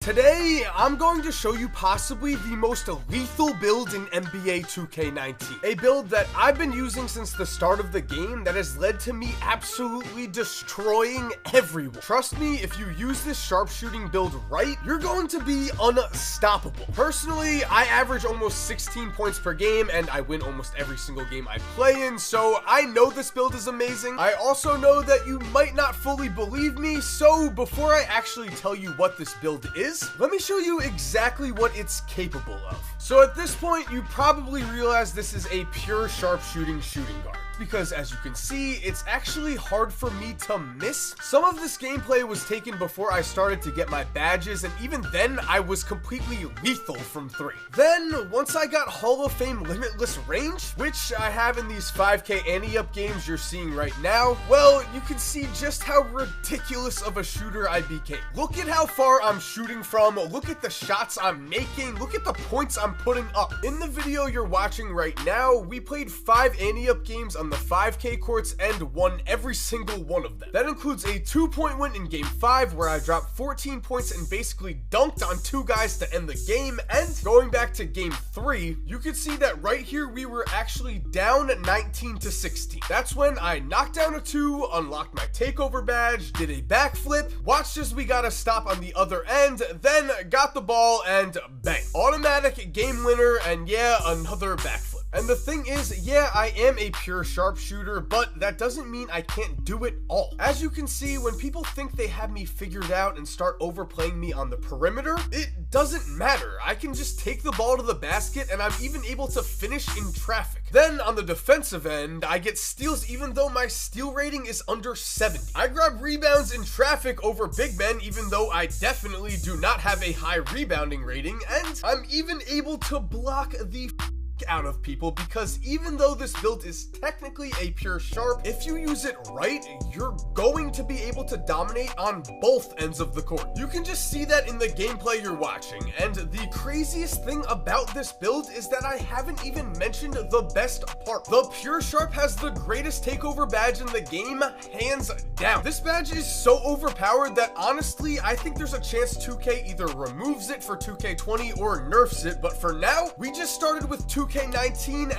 Today, I'm going to show you possibly the most lethal build in NBA 2K19. A build that I've been using since the start of the game that has led to me absolutely destroying everyone. Trust me, if you use this sharpshooting build right, you're going to be unstoppable. Personally, I average almost 16 points per game and I win almost every single game I play in, so I know this build is amazing. I also know that you might not fully believe me, so before I actually tell you what this build is, let me show you exactly what it's capable of. So at this point, you probably realize this is a pure sharpshooting shooting guard, because as you can see, it's actually hard for me to miss. Some of this gameplay was taken before I started to get my badges, and even then, I was completely lethal from 3. Then, once I got Hall of Fame limitless range, which I have in these 5K ante-up games you're seeing right now, well, you can see just how ridiculous of a shooter I became. Look at how far I'm shooting from, look at the shots I'm making, look at the points I'm putting up. In the video you're watching right now, we played 5 ante-up games on the 5K courts and won every single one of them. That includes a 2-point win in game 5 where I dropped 14 points and basically dunked on 2 guys to end the game, and going back to game 3, you can see that right here we were actually down 19-16. That's when I knocked down a 2, unlocked my takeover badge, did a backflip, watched as we got a stop on the other end, then got the ball and bang. Automatic game winner, and yeah, another backflip. And the thing is, yeah, I am a pure sharpshooter, but that doesn't mean I can't do it all. As you can see, when people think they have me figured out and start overplaying me on the perimeter, it doesn't matter. I can just take the ball to the basket, and I'm even able to finish in traffic. Then on the defensive end, I get steals even though my steal rating is under 70. I grab rebounds in traffic over big men even though I definitely do not have a high rebounding rating, and I'm even able to block the out of people, because even though this build is technically a pure sharp, if you use it right, you're going to be able to dominate on both ends of the court. You can just see that in the gameplay you're watching, and the craziest thing about this build is that I haven't even mentioned the best part. The pure sharp has the greatest takeover badge in the game, hands down. This badge is so overpowered that honestly, I think there's a chance 2K either removes it for 2K20 or nerfs it, but for now, we just started with 2K19,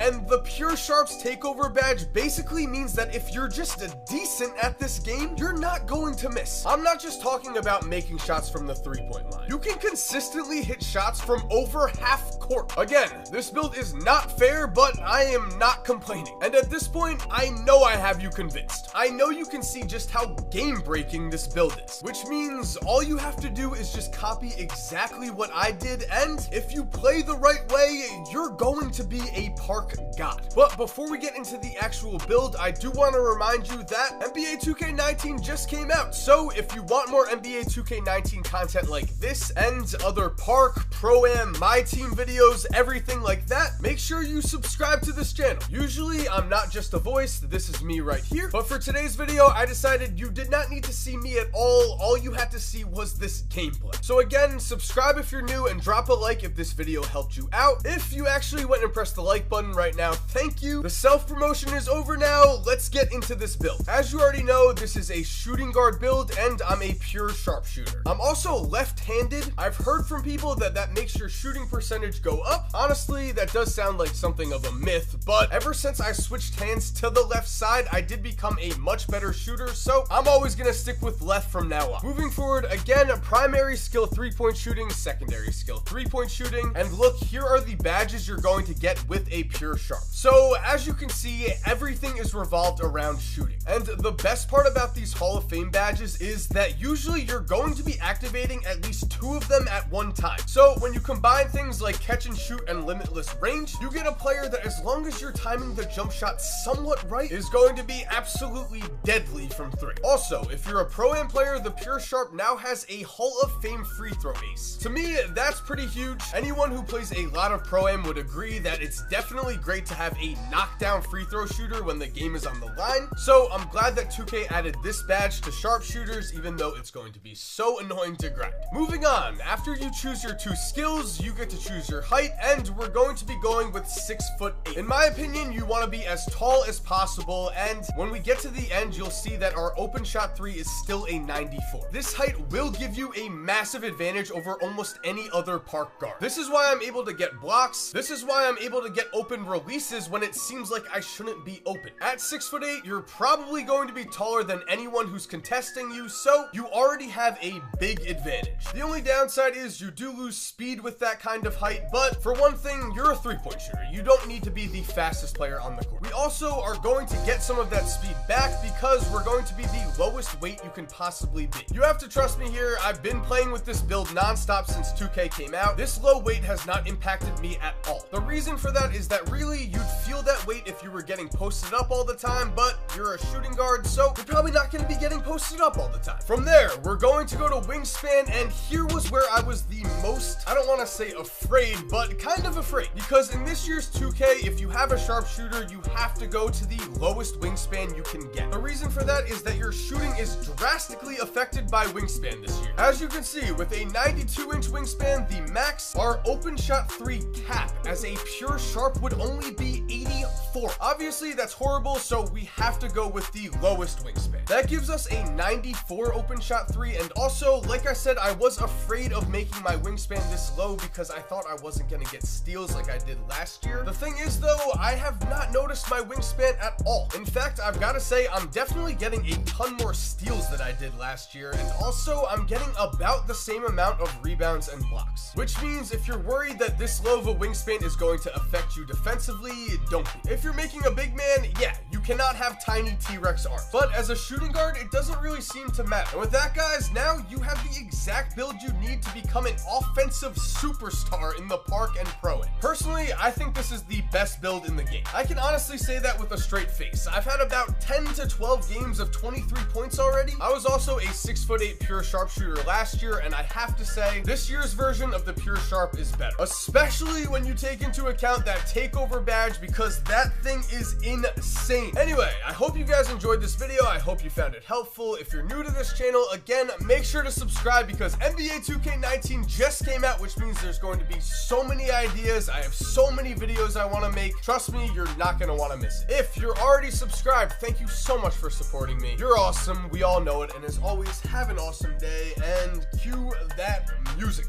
and the pure sharps takeover badge basically means that if you're just decent at this game, you're not going to miss. I'm not just talking about making shots from the 3-point line. You can consistently hit shots from over half court. Again, this build is not fair, but I am not complaining. And at this point, I know I have you convinced. I know you can see just how game-breaking this build is, which means all you have to do is just copy exactly what I did, and if you play the right way, you're going to be a park god. But before we get into the actual build, I do want to remind you that NBA 2K19 just came out, so if you want more NBA 2K19 content like this and other park, pro-am, my team videos, everything like that, make sure you subscribe to this channel. Usually I'm not just a voice, this is me right here, but for today's video I decided you did not need to see me at all you had to see was this gameplay. So again, subscribe if you're new and drop a like if this video helped you out. If you actually went and pressed the like button right now, thank you. The self-promotion is over now, let's get into this build. As you already know, this is a shooting guard build and I'm a pure sharpshooter. I'm also left-handed. I've heard from people that makes your shooting percentage go up. Honestly, that does sound like something of a myth, but ever since I switched hands to the left side, I did become a much better shooter, so I'm always gonna stick with left from now on. Moving forward, again, primary skill 3-point shooting, secondary skill 3-point shooting, and look, here are the badges you're going to get with a pure sharp. So as you can see, everything is revolved around shooting. And the best part about these Hall of Fame badges is that usually you're going to be activating at least 2 of them at one time. So when you combine things like catch and shoot and limitless range, you get a player that, as long as you're timing the jump shot somewhat right, is going to be absolutely deadly from 3. Also, if you're a pro-am player, the pure sharp now has a Hall of Fame free throw ace. To me, that's pretty huge. Anyone who plays a lot of pro-am would agree that it's definitely great to have a knockdown free throw shooter when the game is on the line. So I'm glad that 2K added this badge to sharpshooters, even though it's going to be so annoying to grind. Moving on, after you choose your 2 skills, you get to choose your height, and we're going to be going with 6'8". In my opinion, you want to be as tall as possible, and when we get to the end, you'll see that our open shot 3 is still a 94. This height will give you a massive advantage over almost any other park guard. This is why I'm able to get blocks. This is why I'm able to get open releases when it seems like I shouldn't be open. At 6'8", you're probably going to be taller than anyone who's contesting you, so you already have a big advantage. The only downside is you do lose speed with that kind of height, but for one thing, you're a three-point shooter. You don't need to be the fastest player on the court. We also are going to get some of that speed back because we're going to be the lowest weight you can possibly be. You have to trust me here. I've been playing with this build nonstop since 2K came out. This low weight has not impacted me at all. The reason for that is that really you'd feel that weight if you were getting posted up all the time, but you're a shooting guard, so you're probably not going to be getting posted up all the time. From there, we're going to go to wingspan, and here was where I was the most, I don't want to say afraid, but kind of afraid, because in this year's 2K, if you have a sharpshooter, you have to go to the lowest wingspan you can get. The reason for that is that your shooting is drastically affected by wingspan this year. As you can see, with a 92-inch wingspan, the max, our open shot 3 cap as a pure sharp would only be 84. Obviously, that's horrible, so we have to go with the lowest wingspan. That gives us a 94 open shot 3, and also, like I said, I was afraid of making my wingspan this low because I thought I wasn't gonna get steals like I did last year. The thing is though, I have not noticed my wingspan at all. In fact, I've gotta say, I'm definitely getting a ton more steals than I did last year, and also I'm getting about the same amount of rebounds and blocks. Which means if you're worried that this low of a wingspan is going to affect you defensively, don't be. If you're making a big man, yeah, you cannot have tiny T-Rex arms. But as a shooting guard, it doesn't really seem to matter. And with that, guys, now you have the exact build you need to become an offensive superstar in the park and pro it. Personally, I think this is the best build in the game. I can honestly say that with a straight face. I've had about 10 to 12 games of 23 points already. I was also a 6'8" pure sharpshooter last year, and I have to say, this year's version of the pure sharp is better. Especially when you take into account that takeover badge, because that thing is insane. Anyway, I hope you guys enjoyed this video. I hope you found it helpful. If you're new to this channel, again, make sure to subscribe because NBA 2K19 just came out, which means there's going to be so many ideas. I have so many videos I want to make. Trust me, you're not going to want to miss it. If you're already subscribed, thank you so much for supporting me. You're awesome. We all know it. And as always, have an awesome day and cue that music.